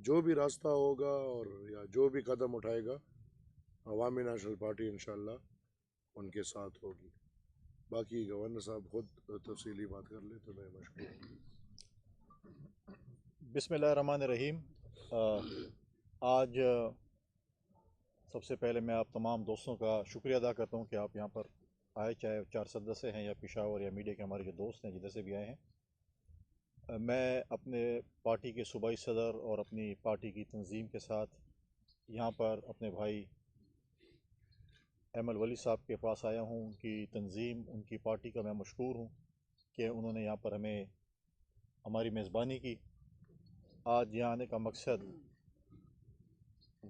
جو بھی راستہ ہوگا اور یا جو بھی قدم اٹھائے گا عوامی نیشنل پارٹی انشاءاللہ ان کے ساتھ ہوگی. باقی گورنر صاحب خود تفصیلی بات کر لیں تو میں مشکور ہوں. بسم اللہ الرحمن الرحیم. آج سب سے پہلے میں آپ تمام دوستوں کا شکریہ ادا کرتا ہوں کہ آپ یہاں پر آئے، چاہے 410 سے ہیں یا پشاور یا میڈیا کے ہمارے جو دوست ہیں جدھر سے بھی آئے ہیں. میں اپنے پارٹی کے صوبائی صدر اور اپنی پارٹی کی تنظیم کے ساتھ یہاں پر اپنے بھائی ایمل ولی صاحب کے پاس آیا ہوں. ان کی تنظیم، ان کی پارٹی کا میں مشکور ہوں کہ انہوں نے یہاں پر ہمیں ہماری میزبانی کی. آج یہاں آنے کا مقصد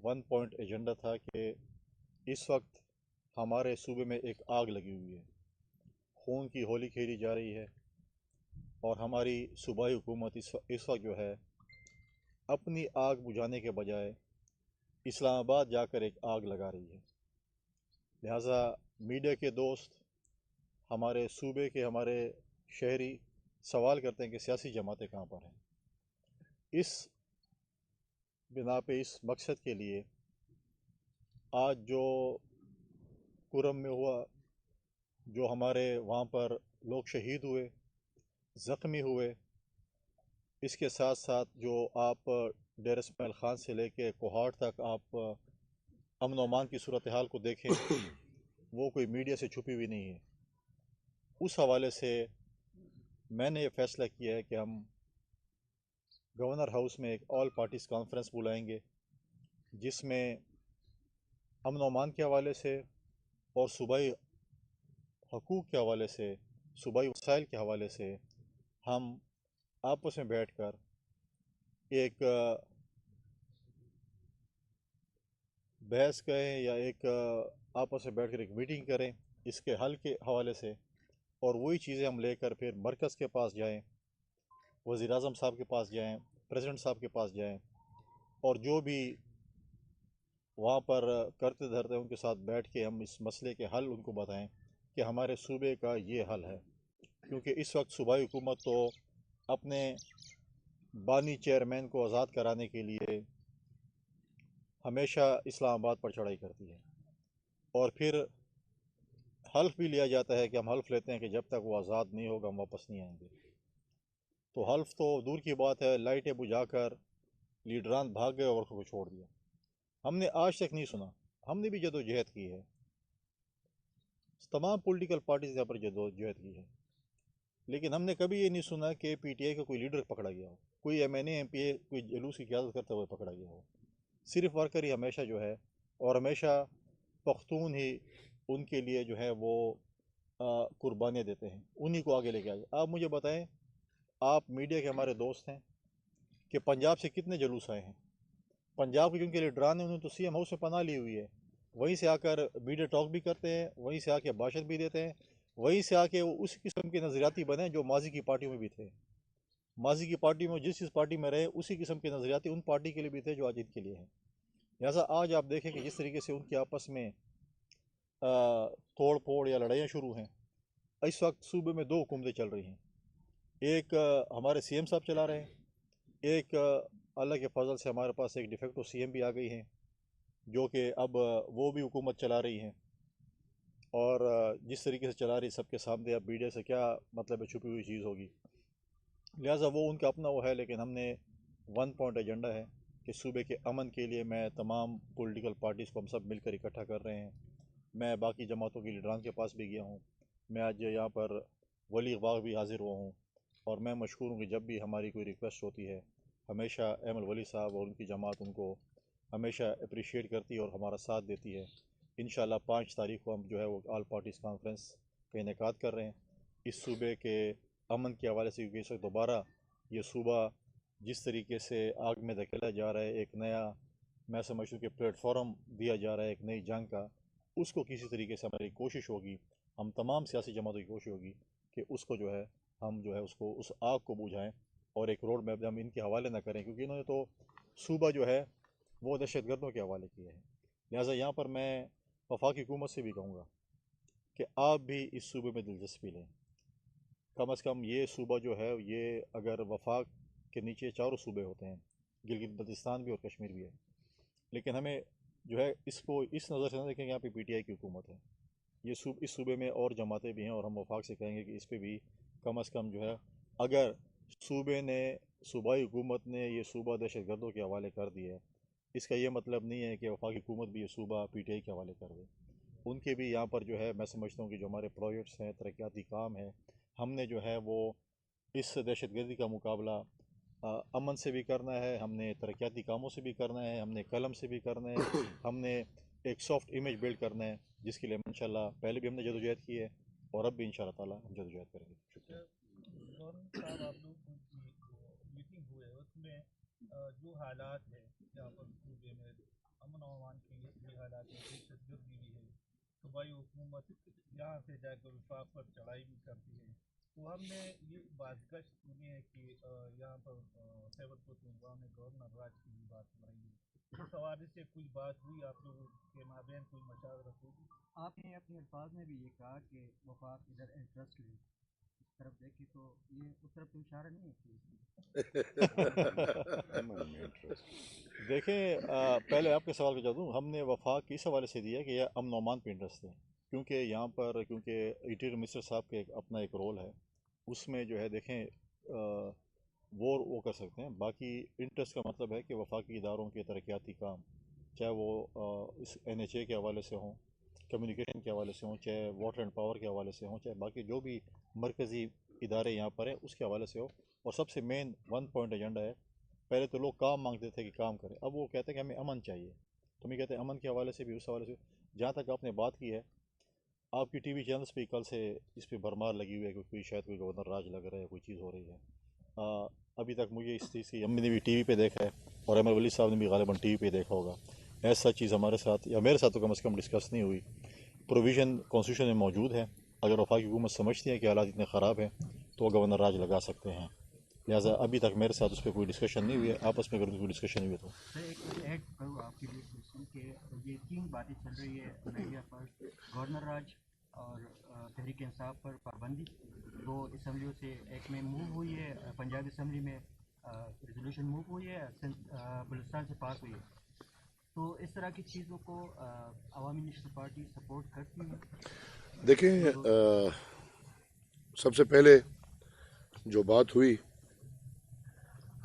1 پوائنٹ ایجنڈا تھا کہ اس وقت ہمارے صوبے میں ایک آگ لگی ہوئی ہے، خون کی ہولی کھیلی جا رہی ہے، اور ہماری صوبائی حکومت اس وقت جو ہے اپنی آگ بجھانے کے بجائے اسلام آباد جا کر ایک آگ لگا رہی ہے. لہٰذا میڈیا کے دوست، ہمارے صوبے کے ہمارے شہری سوال کرتے ہیں کہ سیاسی جماعتیں کہاں پر ہیں. اس بنا پہ، اس مقصد کے لیے آج جو کرم میں ہوا، جو ہمارے وہاں پر لوگ شہید ہوئے، زخمی ہوئے، اس کے ساتھ ساتھ جو آپ ڈیرہ اسماعیل خان سے لے کے کوہاٹ تک آپ امن و امان کی صورتحال کو دیکھیں، وہ کوئی میڈیا سے چھپی ہوئی نہیں ہے. اس حوالے سے میں نے یہ فیصلہ کیا ہے کہ ہم گورنر ہاؤس میں ایک آل پارٹیز کانفرنس بلائیں گے، جس میں امن و امان کے حوالے سے اور صوبائی حقوق کے حوالے سے، صوبائی وسائل کے حوالے سے ہم آپس میں بیٹھ کر ایک بحث کریں یا ایک آپس میں بیٹھ کر ایک میٹنگ کریں اس کے حل کے حوالے سے، اور وہی چیزیں ہم لے کر پھر مرکز کے پاس جائیں، وزیر اعظم صاحب کے پاس جائیں، پریزیڈنٹ صاحب کے پاس جائیں، اور جو بھی وہاں پر کرتے دھرتے ان کے ساتھ بیٹھ کے ہم اس مسئلے کے حل ان کو بتائیں کہ ہمارے صوبے کا یہ حل ہے. کیونکہ اس وقت صوبائی حکومت تو اپنے بانی چیئرمین کو آزاد کرانے کے لیے ہمیشہ اسلام آباد پر چڑھائی کرتی ہے، اور پھر حلف بھی لیا جاتا ہے کہ ہم حلف لیتے ہیں کہ جب تک وہ آزاد نہیں ہوگا ہم واپس نہیں آئیں گے. تو حلف تو دور کی بات ہے، لائٹیں بجھا کر لیڈران بھاگ گئے اور کو چھوڑ دیا. ہم نے آج تک نہیں سنا. ہم نے بھی جدوجہد کی ہے، تمام پولیٹیکل پارٹیز یہاں پر جدوجہد کی ہے، لیکن ہم نے کبھی یہ نہیں سنا کہ پی ٹی آئی کا کوئی لیڈر پکڑا گیا ہو، کوئی M N A M P A کوئی جلوس کی قیادت کرتے ہوئے پکڑا گیا ہو. صرف ورکر ہی ہمیشہ جو ہے، اور ہمیشہ پختون ہی ان کے لیے جو ہے وہ قربانیاں دیتے ہیں، انہی کو آگے لے کے آئے. آپ مجھے بتائیں، آپ میڈیا کے ہمارے دوست ہیں، کہ پنجاب سے کتنے جلوس آئے ہیں؟ پنجاب کے کیونکہ لیڈران ہیں، انہوں نے تو سی ایم ہاؤس میں پناہ لی ہوئی ہے، وہیں سے آ کر میڈیا ٹاک بھی کرتے ہیں، وہیں سے آ کے بھاشن بھی دیتے ہیں، وہیں سے آ کے وہ اس قسم کے نظریاتی بنے جو ماضی کی پارٹیوں میں بھی تھے. ماضی کی پارٹی میں جس پارٹی میں رہے اسی قسم کے نظریاتی ان پارٹی کے لیے بھی تھے جو آج ان کے لیے ہیں. لہٰذا آج آپ دیکھیں کہ جس طریقے سے ان کے آپس میں توڑ پھوڑ یا لڑائیاں شروع ہیں. اس وقت صوبے میں 2 حکومتیں چل رہی ہیں، ایک ہمارے سی ایم صاحب چلا رہے ہیں، ایک اللہ کے فضل سے ہمارے پاس ایک ڈیفیکٹو سی ایم بھی آ گئی ہیں جو کہ اب وہ بھی حکومت چلا رہی ہیں. اور جس طریقے سے چلا رہی سب کے سامنے، اب میڈیا سے کیا مطلب ہے، چھپی ہوئی چیز ہوگی. لہٰذا وہ ان کا اپنا وہ ہے، لیکن ہم نے 1 پوائنٹ ایجنڈا ہے کہ صوبے کے امن کے لیے میں تمام پولیٹیکل پارٹیز کو ہم سب مل کر اکٹھا کر رہے ہیں. میں باقی جماعتوں کے لیڈران کے پاس بھی گیا ہوں، میں آج یہاں پر ولی اغباغ بھی حاضر ہوا ہوں، اور میں مشکور ہوں کہ جب بھی ہماری کوئی ریکویسٹ ہوتی ہے ہمیشہ ایمل ولی صاحب اور ان کی جماعت ان کو ہمیشہ اپریشیٹ کرتی ہے اور ہمارا ساتھ دیتی ہے. انشاءاللہ 5 تاریخ کو ہم جو ہے وہ آل پارٹیز کانفرنس کا انعقاد کر رہے ہیں اس صوبے کے امن کے حوالے سے، کیونکہ اس وقت دوبارہ یہ صوبہ جس طریقے سے آگ میں دھکیلا جا رہا ہے، ایک نیا میں سمجھتا ہوں کہ پلیٹ فارم دیا جا رہا ہے ایک نئی جنگ کا، اس کو کسی طریقے سے ہماری کوشش ہوگی، ہم تمام سیاسی جماعتوں کی کوشش ہوگی کہ اس کو جو ہے ہم جو ہے اس کو اس آگ کو بجھائیں، اور ایک روڈ میپ ہم ان کے حوالے نہ کریں، کیونکہ انہوں نے تو صوبہ جو ہے وہ دہشت گردوں کے حوالے کیا ہے. لہٰذا یہاں پر میں وفاقی حکومت سے بھی کہوں گا کہ آپ بھی اس صوبے میں دلچسپی لیں. کم از کم یہ صوبہ جو ہے، یہ اگر وفاق کے نیچے 4 صوبے ہوتے ہیں، گلگت بلتستان بھی اور کشمیر بھی ہے، لیکن ہمیں جو ہے اس کو اس نظر سے نہ دیکھیں کہ یہاں پہ پی ٹی آئی کی حکومت ہے. اس صوبے میں اور جماعتیں بھی ہیں، اور ہم وفاق سے کہیں گے کہ اس پہ بھی کم از کم جو ہے، اگر صوبائی حکومت نے یہ صوبہ دہشت گردوں کے حوالے کر دیا ہے، اس کا یہ مطلب نہیں ہے کہ وفاقی حکومت بھی یہ صوبہ پی ٹی آئی کے حوالے کر دے. ان کے بھی یہاں پر جو ہے میں سمجھتا ہوں کہ جو ہمارے پروجیکٹس ہیں، ترقیاتی کام ہیں، ہم نے جو ہے وہ اس دہشت گردی کا مقابلہ امن سے بھی کرنا ہے، ہم نے ترقیاتی کاموں سے بھی کرنا ہے، ہم نے قلم سے بھی کرنا ہے، ہم نے ایک سافٹ امیج بلڈ کرنا ہے، جس کے لیے انشاءاللہ پہلے بھی ہم نے جدوجہد کی ہے اور اب بھی انشاءاللہ تعالیٰ ہم جدوجہد کریں گے. شکریہ. گورنر صاحب، آپ لوگ کی میٹنگ ہوئے اس میں جو حالات ہیں یہاں پر صوبے میں امن و امان کے یہ حالات ہیں، دہشت گردی بھی ہے، صوبائی حکومت یہاں سے جا کر وفاق پر چڑھائی بھی کرتی ہے، تو ہم نے یہ بازگشت سنی ہے کہ یہاں پر خیبر پختونخوا میں گورنر راج کی بھی بات ہو رہی ہے. اس حوالے سے کوئی بات ہوئی آپ لوگوں کے مابین، کوئی مشاورت ہوگی؟ آپ نے اپنے الفاظ میں بھی یہ کہا کہ وفاق ادھر انٹرسٹ ہے، اس طرف دیکھیں تو یہ اس طرف تو اشارہ نہیں ہے. دیکھیں، پہلے آپ کے سوال کا جواب دوں. ہم نے وفاق اس حوالے سے دیا کہ یہ امن و امان پہ انٹرسٹ ہے، کیونکہ یہاں پر انٹیریئر منسٹر صاحب کے اپنا ایک رول ہے، اس میں جو ہے دیکھیں وہ کر سکتے ہیں. باقی انٹرسٹ کا مطلب ہے کہ وفاقی اداروں کے ترقیاتی کام، چاہے وہ اس NHA کے حوالے سے ہوں، کمیونیکیشن کے حوالے سے ہوں، چاہے واٹر اینڈ پاور کے حوالے سے ہوں، چاہے باقی جو بھی مرکزی ادارے یہاں پر ہیں اس کے حوالے سے ہو. اور سب سے مین 1 پوائنٹ ایجنڈا ہے. پہلے تو لوگ کام مانگتے تھے کہ کام کریں، اب وہ کہتے ہیں کہ ہمیں امن چاہیے. تو ہم کہتے ہیں امن کے حوالے سے بھی، اس حوالے سے جہاں تک آپ نے بات کی ہے، آپ کی ٹی وی چینلز پہ کل سے اس پہ بھرمار لگی ہوئی ہے کہ کوئی شاید کوئی گورنر راج لگ رہا ہے، کوئی چیز ہو رہی ہے. ابھی تک مجھے اس چیز کی، ہم نے بھی ٹی وی پہ دیکھا ہے اور احمد ولی صاحب نے بھی غالباً ٹی وی پہ دیکھا ہوگا. ایسا چیز ہمارے ساتھ یا میرے ساتھ تو کم از کم ڈسکس نہیں ہوئی. پروویژن کانسٹیٹیوشن میں موجود ہے، اگر وفاقی حکومت سمجھتی ہے کہ حالات اتنے خراب ہیں تو وہ گورنر راج لگا سکتے ہیں. لہٰذا ابھی تک میرے ساتھ اس پہ کوئی ڈسکشن نہیں ہوئی ہے. آپس میں اگر کوئی ڈسکشن ہوئی ہے تو ایک ایڈ کروں آپ کے لیے کوشچن کہ یہ 3 باتیں چل رہی ہے میڈیا پر، گورنر راج اور تحریک انصاف پر پابندی. 2 اسمبلیوں سے ایک میں موو ہوئی ہے، پنجاب اسمبلی میں ریزولوشن موو ہوئی ہے، بلوچستان سے پاس ہوئی ہے. تو اس طرح کی چیزوں کو عوامی نیشنل پارٹی سپورٹ کرتی ہے. دیکھیں، سب سے پہلے جو بات ہوئی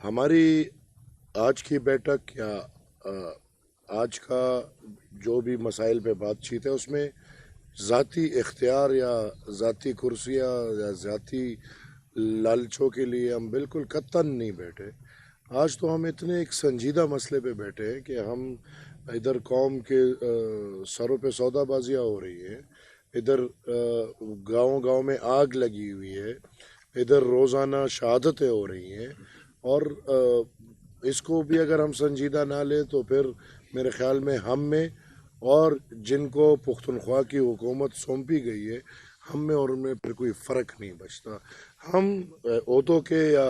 ہماری آج کی بیٹھک یا آج کا جو بھی مسائل پہ بات چیت ہے، اس میں ذاتی اختیار یا ذاتی کرسیاں یا ذاتی لالچوں کے لیے ہم بالکل قطعاً نہیں بیٹھے. آج تو ہم اتنے ایک سنجیدہ مسئلے پہ بیٹھے ہیں کہ ہم ادھر قوم کے سروں پہ سودا بازیاں ہو رہی ہیں، ادھر گاؤں گاؤں میں آگ لگی ہوئی ہے، ادھر روزانہ شہادتیں ہو رہی ہیں. اور اس کو بھی اگر ہم سنجیدہ نہ لیں تو پھر میرے خیال میں ہم میں اور جن کو پختونخوا کی حکومت سونپی گئی ہے، ہم میں اور ان میں پھر کوئی فرق نہیں بچتا. ہم عہدوں کے یا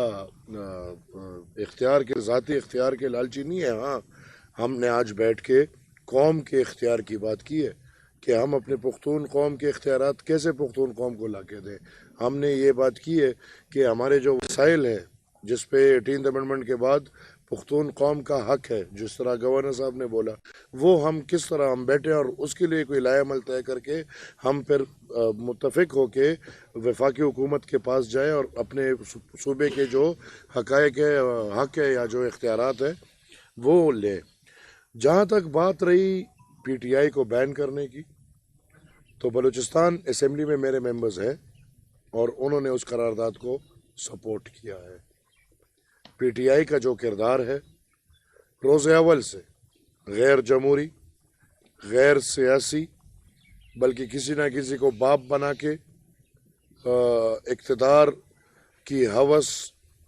اختیار کے، ذاتی اختیار کے لالچی نہیں ہے. ہاں، ہم نے آج بیٹھ کے قوم کے اختیار کی بات کی ہے کہ ہم اپنے پختون قوم کے اختیارات کیسے پختون قوم کو لا کے دیں. ہم نے یہ بات کی ہے کہ ہمارے جو وسائل ہیں، جس پہ 18th امنڈمنٹ کے بعد پختون قوم کا حق ہے، جس طرح گورنر صاحب نے بولا، وہ ہم کس طرح ہم بیٹھے اور اس کے لیے کوئی لائحہ عمل طے کر کے ہم پھر متفق ہو کے وفاقی حکومت کے پاس جائیں اور اپنے صوبے کے جو حقائق ہے، حق ہے یا جو اختیارات ہیں وہ لیں. جہاں تک بات رہی پی ٹی آئی کو بین کرنے کی، تو بلوچستان اسمبلی میں میرے ممبرز ہیں اور انہوں نے اس قرارداد کو سپورٹ کیا ہے. پی ٹی آئی کا جو کردار ہے روز اول سے غیر جمہوری، غیر سیاسی، بلکہ کسی نہ کسی کو باپ بنا کے اقتدار کی ہوس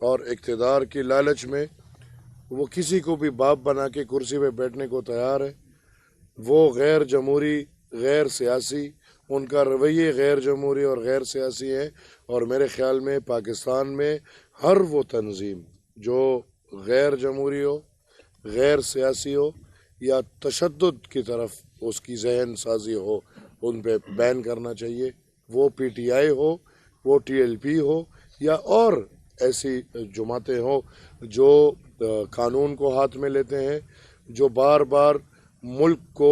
اور اقتدار کی لالچ میں وہ کسی کو بھی باپ بنا کے کرسی پہ بیٹھنے کو تیار ہے. وہ غیر جمہوری، غیر سیاسی، ان کا رویے غیر جمہوری اور غیر سیاسی ہے. اور میرے خیال میں پاکستان میں ہر وہ تنظیم جو غیر جمہوری ہو، غیر سیاسی ہو یا تشدد کی طرف اس کی ذہن سازی ہو، ان پہ بین کرنا چاہیے. وہ پی ٹی آئی ہو، وہ ٹی ایل پی ہو یا اور ایسی جماعتیں ہوں جو قانون کو ہاتھ میں لیتے ہیں، جو بار بار ملک کو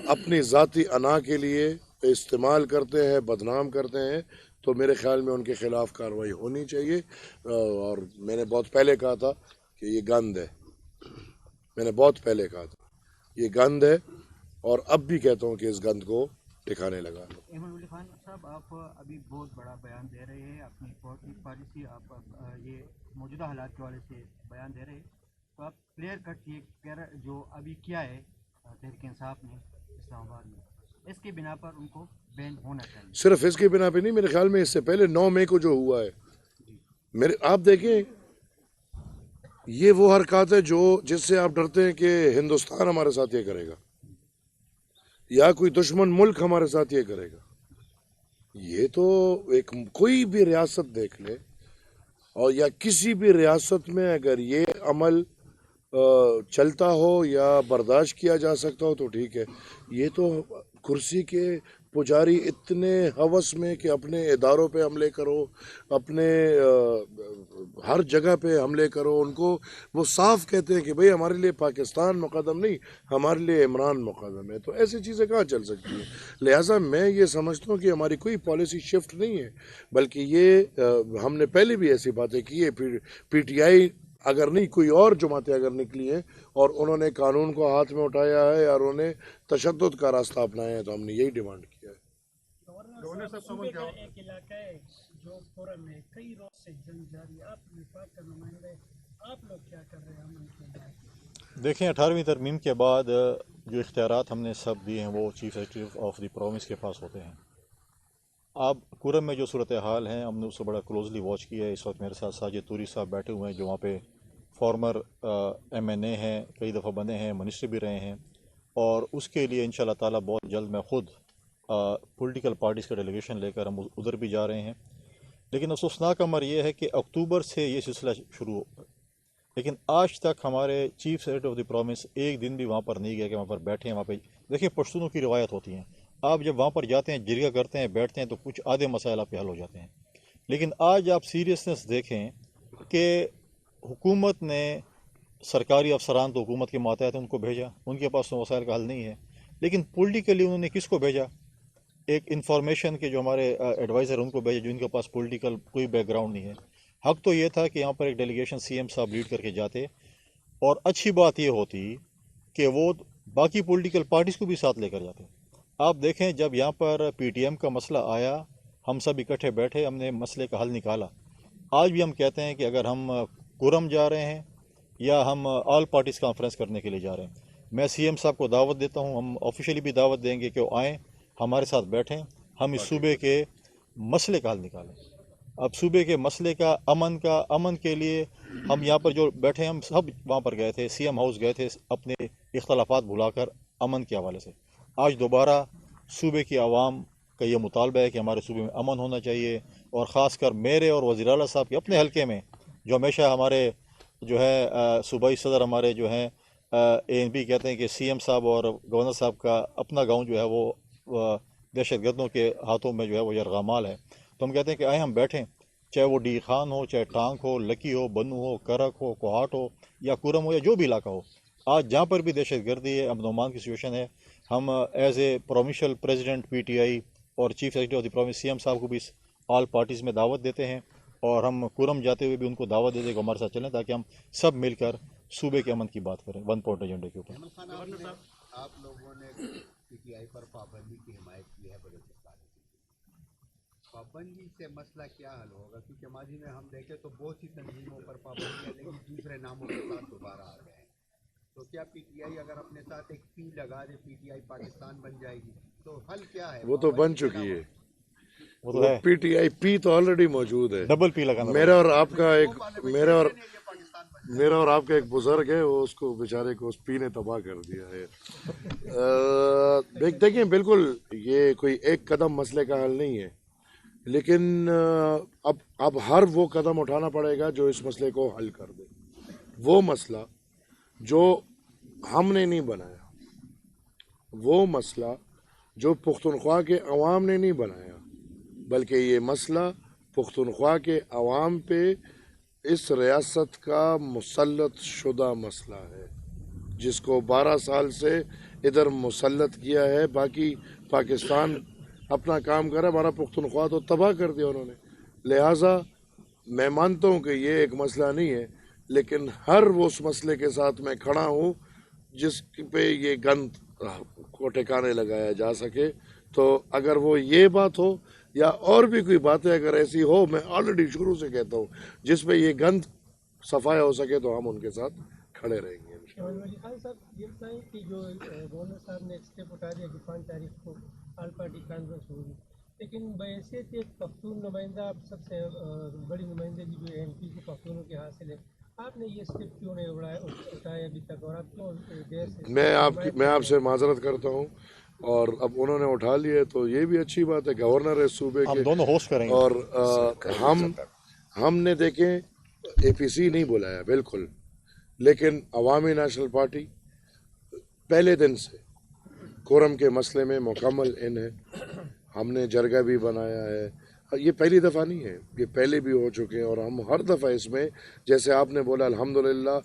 اپنی ذاتی انا کے لیے استعمال کرتے ہیں، بدنام کرتے ہیں، تو میرے خیال میں ان کے خلاف کارروائی ہونی چاہیے۔ اور میں نے بہت پہلے کہا تھا کہ یہ گند ہے، میں نے بہت پہلے کہا تھا یہ گند ہے، اور اب بھی کہتا ہوں کہ اس گند کو ٹھکانے لگا لو۔ ایمن ولی خان صاحب، آپ ابھی بہت بڑا بیان دے رہے ہیں، اپنی پالیسی آپ یہ موجودہ حالات کے حوالے سے بیان دے رہے ہیں، تو آپ کلیئر کٹ یہ جو ابھی کیا ہے تحریک انصاف نے اسلام آباد میں، اس کے بنا پر ان کو بین ہونا چاہیے؟ صرف اس کے بنا پہ نہیں، میرے خیال میں اس سے پہلے 9 مئی کو جو ہوا ہے، آپ دیکھیں یہ وہ حرکات ہے جس سے آپ ڈرتے ہیں کہ ہندوستان ہمارے ساتھ یہ کرے گا یا کوئی دشمن ملک ہمارے ساتھ یہ کرے گا۔ یہ تو کوئی بھی ریاست دیکھ لے، اور یا کسی بھی ریاست میں اگر یہ عمل چلتا ہو یا برداشت کیا جا سکتا ہو تو ٹھیک ہے۔ یہ تو کرسی کے پجاری اتنے ہوس میں کہ اپنے اداروں پہ حملے کرو، اپنے ہر جگہ پہ حملے کرو، ان کو وہ صاف کہتے ہیں کہ بھئی ہمارے لیے پاکستان مقدم نہیں، ہمارے لیے عمران مقدم ہے۔ تو ایسی چیزیں کہاں چل سکتی ہیں؟ لہٰذا میں یہ سمجھتا ہوں کہ ہماری کوئی پالیسی شفٹ نہیں ہے، بلکہ یہ ہم نے پہلے بھی ایسی باتیں کی ہے۔ پی ٹی آئی اگر نہیں، کوئی اور جماعتیں اگر نکلی ہیں اور انہوں نے قانون کو ہاتھ میں اٹھایا ہے اور انہوں نے تشدد کا راستہ اپنایا ہے، تو ہم نے یہی ڈیمانڈ کیا ہے۔ صوبے کا ایک علاقہ ہے جو فورم میں کئی روز سے جنگ جاری ہے، آپ وفاق کا نمائندہ ہے، آپ لوگ کیا کر رہے ہیں امن کے لیے؟ دیکھیں 18ویں ترمیم کے بعد جو اختیارات ہم نے سب دیے ہیں وہ chief executive of the province کے پاس ہوتے ہیں۔ اب کورم میں جو صورتحال ہیں ہم نے اس کو بڑا کلوزلی واچ کیا ہے۔ اس وقت میرے ساتھ ساجد توری صاحب بیٹھے ہوئے ہیں جو وہاں پہ فارمر ایم این اے ہیں، کئی دفعہ بنے ہیں، منسٹر بھی رہے ہیں، اور اس کے لیے انشاءاللہ تعالیٰ بہت جلد میں خود پولیٹیکل پارٹیز کا ڈیلیگیشن لے کر ہم ادھر بھی جا رہے ہیں۔ لیکن افسوسناک امر یہ ہے کہ اکتوبر سے یہ سلسلہ شروع ہو، لیکن آج تک ہمارے chief secretary of the province ایک دن بھی وہاں پر نہیں گیا کہ وہاں پر بیٹھے ہیں۔ وہاں پہ دیکھیں پشتونوں کی روایت ہوتی ہیں، آپ جب وہاں پر جاتے ہیں، جرگہ کرتے ہیں، بیٹھتے ہیں، تو کچھ آدھے مسائل آپ کے حل ہو جاتے ہیں۔ لیکن آج آپ سیریسنس دیکھیں کہ حکومت نے سرکاری افسران تو حکومت کے ماتحت ان کو بھیجا، ان کے پاس تو مسائل کا حل نہیں ہے، لیکن پولیٹیکلی انہوں نے کس کو بھیجا؟ ایک انفارمیشن کے جو ہمارے ایڈوائزر ان کو بھیجا جو ان کے پاس پولیٹیکل کوئی بیک گراؤنڈ نہیں ہے۔ حق تو یہ تھا کہ یہاں پر ایک ڈیلیگیشن سی ایم صاحب لیڈ کر کے جاتے، اور اچھی بات یہ ہوتی کہ وہ باقی پولیٹیکل پارٹیز کو بھی ساتھ لے کر جاتے۔ آپ دیکھیں جب یہاں پر پی ٹی ایم کا مسئلہ آیا، ہم سب اکٹھے بیٹھے، ہم نے مسئلے کا حل نکالا۔ آج بھی ہم کہتے ہیں کہ اگر ہم کورم جا رہے ہیں یا ہم آل پارٹیز کانفرنس کرنے کے لیے جا رہے ہیں، میں سی ایم صاحب کو دعوت دیتا ہوں، ہم آفیشیلی بھی دعوت دیں گے کہ وہ آئیں، ہمارے ساتھ بیٹھیں، ہم اس صوبے کے مسئلے کا حل نکالیں۔ اب صوبے کے مسئلے کا امن کے لیے ہم یہاں پر جو بیٹھے ہیں، ہم سب وہاں پر گئے تھے، سی ایم ہاؤس گئے تھے اپنے اختلافات بھلا کر امن کے حوالے سے۔ آج دوبارہ صوبے کی عوام کا یہ مطالبہ ہے کہ ہمارے صوبے میں امن ہونا چاہیے، اور خاص کر میرے اور وزیر اعلیٰ صاحب کے اپنے حلقے میں جو ہمیشہ ہمارے جو ہے صوبائی صدر ہمارے جو ہیں اے این پی کہتے ہیں کہ سی ایم صاحب اور گورنر صاحب کا اپنا گاؤں جو ہے وہ دہشت گردوں کے ہاتھوں میں جو ہے وہ یرغمال ہے، تو ہم کہتے ہیں کہ آئیں ہم بیٹھیں، چاہے وہ ڈی خان ہو، چاہے ٹانک ہو، لکی ہو، بنو ہو، کرک ہو، کوہاٹ ہو یا کورم ہو یا جو بھی علاقہ ہو، آج جہاں پر بھی دہشت گردی ہے، امن و امان کی سچویشن ہے، ہم as a provincial president P T I اور chief secretary of the province C M صاحب کو بھی آل پارٹیز میں دعوت دیتے ہیں، اور ہم کورم جاتے ہوئے بھی ان کو دعوت دیتے کہ ہمارے ساتھ چلیں تاکہ ہم سب مل کر صوبے کے امن کی بات کریں 1 پوائنٹ ایجنڈے کے اوپر۔ آپ لوگوں نے پی ٹی آئی پر پابندی کی حمایت کی ہے بلوچستان کی، پابندی سے مسئلہ کیا حل ہوگا؟ کیونکہ ماضی میں ہم دیکھیں تو بہت سی تنظیموں پر پابندیاں لگی، دوسرے ناموں کے ساتھ دوبارہ آ گئے ہیں، تو کیا پی ٹی آئی اگر اپنے ساتھ ایک پی لگا دے، پی ٹی آئی پاکستان بن جائے گی، تو حل کیا ہے؟ وہ تو بن چکی ہے، وہ تو ہے، پی ٹی آئی پی تو آلریڈی موجود ہے۔ ڈبل پی لگانا میرا اور آپ کا ایک بزرگ ہے، وہ اس کو بیچارے کو اس پی نے تباہ کر دیا ہے۔ دیکھیں بالکل یہ کوئی ایک قدم مسئلے کا حل نہیں ہے، لیکن اب ہر وہ قدم اٹھانا پڑے گا جو اس مسئلے کو حل کر دے۔ وہ مسئلہ جو ہم نے نہیں بنایا، وہ مسئلہ جو پختونخوا کے عوام نے نہیں بنایا، بلکہ یہ مسئلہ پختونخوا کے عوام پہ اس ریاست کا مسلط شدہ مسئلہ ہے جس کو 12 سال سے ادھر مسلط کیا ہے. باقی پاکستان اپنا کام کرا, ہمارا پختونخوا تو تباہ کر دیا انہوں نے. لہٰذا میں مانتا ہوں کہ یہ ایک مسئلہ نہیں ہے, لیکن ہر وہ اس مسئلے کے ساتھ میں کھڑا ہوں جس پہ یہ گند کو ٹھکانے لگایا جا سکے. تو اگر وہ یہ بات ہو یا اور بھی کوئی باتیں اگر ایسی ہو, میں آلریڈی شروع سے کہتا ہوں جس پہ یہ گند صفایا ہو سکے تو ہم ان کے ساتھ کھڑے رہیں گے. خان صاحب یہ بتائیں کہ جو گورنر صاحب نے اسٹیپ اٹھا دیا کہ 5 تاریخ کو آل پارٹی کانفرنس ہوگی, لیکن بحیثیت ایک پختون نمائندہ, آپ سب سے بڑی نمائندگی جو ایم پی کو پختونوں کے حاصل ہے, آپ نے یہ اسٹیپ کیوں نہیں اٹھایا ابھی تک, اور آپ کیوں دیر سے؟ میں آپ سے معذرت کرتا ہوں, اور اب انہوں نے اٹھا لیے تو یہ بھی اچھی بات ہے. گورنر ہے صوبے کے, دونوں ہوسٹ کریں گے. اور ہم نے دیکھیں اے پی سی نہیں بلایا بالکل, لیکن عوامی نیشنل پارٹی پہلے دن سے کورم کے مسئلے میں مکمل ان ہے. ہم نے جرگہ بھی بنایا ہے, یہ پہلی دفعہ نہیں ہے, یہ پہلے بھی ہو چکے ہیں, اور ہم ہر دفعہ اس میں, جیسے آپ نے بولا الحمدللہ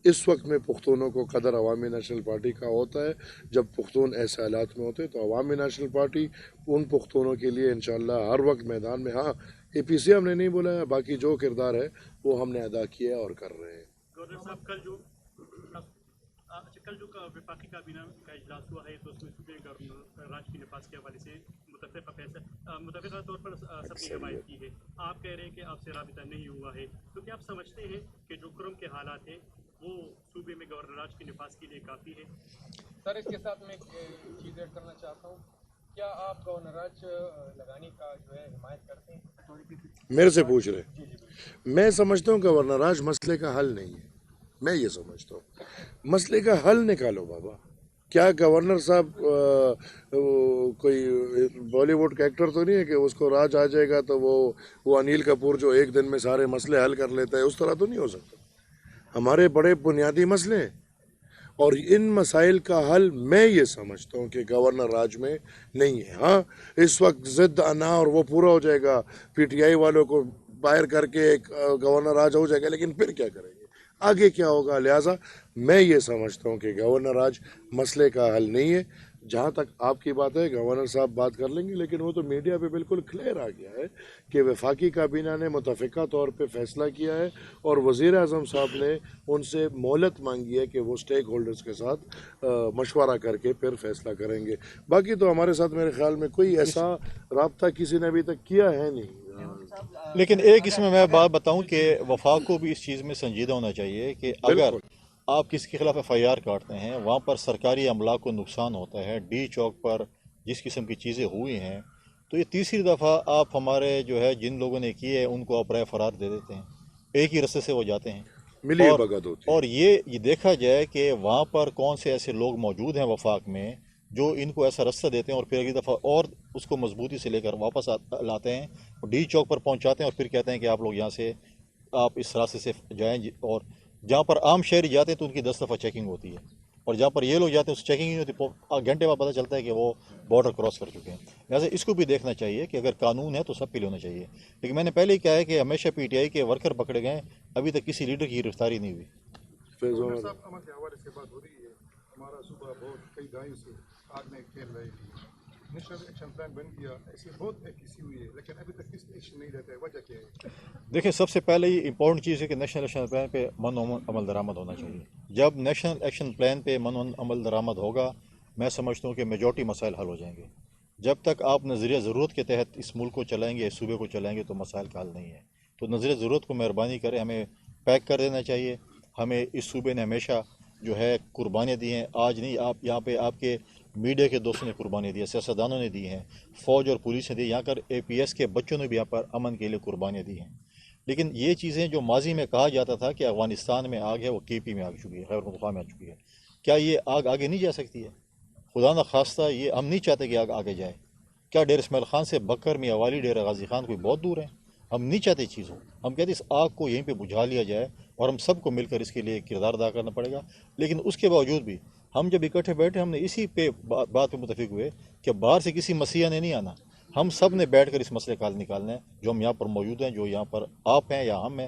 اس وقت میں پختونوں کو قدر عوامی نیشنل پارٹی کا ہوتا ہے. جب پختون ایسے حالات میں ہوتے تو عوامی نیشنل پارٹی ان پختونوں کے لیے انشاءاللہ ہر وقت میدان میں. ہاں اے پی سی ہم نے نہیں بولا, باقی جو کردار ہے وہ ہم نے ادا کیا اور کر رہے ہیں. گورنر صاحب کل جو وفاقی کابینہ کا اجلاس ہوا ہے تو اس میں صوبے گورنر راج کے نفاذ کے حوالے سے متفقہ طور پر سب نے حمایت کی ہے. آپ کہہ رہے ہیں کہ آپ سے رابطہ نہیں ہوا ہے, تو کیا آپ سمجھتے ہیں کہ جو کرم کے حالات ہیں وہ صوبے میں گورنر راج کے نفاذ کے لیے کافی ہے؟ سر اس کے ساتھ میں ایک چیز ایڈ کرنا چاہتا ہوں, کیا آپ گورنر راج لگانے کا جو ہے حمایت کرتے ہیں؟ میرے سے پوچھ رہے. میں سمجھتا ہوں گورنر راج مسئلے کا حل نہیں ہے. میں یہ سمجھتا ہوں مسئلے کا حل نکالو بابا. کیا گورنر صاحب کوئی بالی ووڈ کا ایکٹر تو نہیں ہے کہ اس کو راج آ جائے گا تو وہ انیل کپور جو ایک دن میں سارے مسئلے حل کر لیتا ہے, اس طرح تو نہیں ہو سکتا. ہمارے بڑے بنیادی مسئلے ہیں, اور ان مسائل کا حل میں یہ سمجھتا ہوں کہ گورنر راج میں نہیں ہے. ہاں اس وقت ضد انا اور وہ پورا ہو جائے گا, پی ٹی آئی والوں کو باہر کر کے ایک گورنر راج ہو جائے گا, لیکن پھر کیا کریں گے, آگے کیا ہوگا. لہٰذا میں یہ سمجھتا ہوں کہ گورنر راج مسئلے کا حل نہیں ہے. جہاں تک آپ کی بات ہے گورنر صاحب بات کر لیں گے, لیکن وہ تو میڈیا پہ بالکل کلیئر آ گیا ہے کہ وفاقی کابینہ نے متفقہ طور پہ فیصلہ کیا ہے, اور وزیر اعظم صاحب نے ان سے مہلت مانگی ہے کہ وہ سٹیک ہولڈرز کے ساتھ مشورہ کر کے پھر فیصلہ کریں گے. باقی تو ہمارے ساتھ میرے خیال میں کوئی ایسا رابطہ کسی نے ابھی تک کیا ہے نہیں. لیکن ایک اس میں بات بتاؤں کہ وفاق کو بھی اس چیز میں سنجیدہ ہونا چاہیے کہ اگر آپ کس کے خلاف ایف آئی آر کاٹتے ہیں, وہاں پر سرکاری املاک کو نقصان ہوتا ہے, ڈی چوک پر جس قسم کی چیزیں ہوئی ہیں, تو یہ تیسری دفعہ آپ ہمارے جو ہے جن لوگوں نے کیے ہیں ان کو آپ رائے فرار دے دیتے ہیں, ایک ہی رستے سے وہ جاتے ہیں. اور یہ دیکھا جائے کہ وہاں پر کون سے ایسے لوگ موجود ہیں وفاق میں جو ان کو ایسا رستہ دیتے ہیں اور پھر اگلی دفعہ اور اس کو مضبوطی سے لے کر واپس لاتے ہیں, ڈی چوک پر پہنچاتے ہیں اور پھر کہتے ہیں کہ آپ لوگ یہاں سے آپ اس راستے سے جائیں. اور جہاں پر عام شہری جاتے ہیں تو ان کی 10 دفعہ چیکنگ ہوتی ہے, اور جہاں پر یہ لوگ جاتے ہیں اس چیکنگ نہیں ہوتی, گھنٹے بعد پتہ چلتا ہے کہ وہ بارڈر کراس کر چکے ہیں. لہٰذا اس کو بھی دیکھنا چاہیے کہ اگر قانون ہے تو سب کے لیے ہونا چاہیے. لیکن میں نے پہلے ہی کہا ہے کہ ہمیشہ پی ٹی آئی کے ورکر پکڑے گئے, ابھی تک کسی لیڈر کی گرفتاری نہیں ہوئی. صاحب کے حوالے سے بات ہو رہی ہے, ہمارا صوبہ بہت کئی دہائیوں سے آگ میں کھیل رہے ہیں, نیشنل ایکشن پلان بن گیا, ایسی بہت ایسی ہوئی ہے, لیکن ابھی تک کس ایکشن نہیں لیتا ہے, وجہ کیا ہے؟ دیکھیں سب سے پہلے یہ امپورٹنٹ چیز ہے کہ نیشنل ایکشن پلان پہ من و عمل درآمد ہونا چاہیے. جب نیشنل ایکشن پلان پہ من و عمل درآمد ہوگا, میں سمجھتا ہوں کہ میجورٹی مسائل حل ہو جائیں گے. جب تک آپ نظریہ ضرورت کے تحت اس ملک کو چلائیں گے, اس صوبے کو چلائیں گے, تو مسائل کا حل نہیں ہے. تو نظریہ ضرورت کو مہربانی کریں, ہمیں پیک کر دینا چاہیے. ہمیں اس صوبے نے ہمیشہ جو ہے قربانیاں دی ہیں, آج نہیں, آپ یہاں پہ آپ کے میڈیا کے دوستوں نے قربانیاں دی ہیں, سیاستدانوں نے دی ہیں, فوج اور پولیس نے دی, یہاں کر اے پی ایس کے بچوں نے بھی یہاں پر امن کے لیے قربانیاں دی ہیں. لیکن یہ چیزیں جو ماضی میں کہا جاتا تھا کہ افغانستان میں آگ ہے, وہ کے پی میں آگ چکی ہے, خیبر پختونخوا میں آ چکی ہے, کیا یہ آگ آگے نہیں جا سکتی ہے؟ خدا نخواستہ یہ ہم نہیں چاہتے کہ آگ آگے جائے. کیا ڈیر اسماعیل خان سے بکر میاں والی ڈیر غازی خان کوئی بہت دور ہے؟ ہم نہیں چاہتے چیز ہو, ہم کہتے اس آگ کو یہیں پہ بجھا لیا جائے, اور ہم سب کو مل کر اس کے لیے کردار ادا کرنا پڑے گا. لیکن اس کے باوجود بھی ہم جب اکٹھے بیٹھے, ہم نے اسی پہ بات پہ متفق ہوئے کہ باہر سے کسی مسیح نے نہیں آنا, ہم سب نے بیٹھ کر اس مسئلے کا حل نکالنا ہے. جو ہم یہاں پر موجود ہیں, جو یہاں پر آپ ہیں یا ہم ہیں,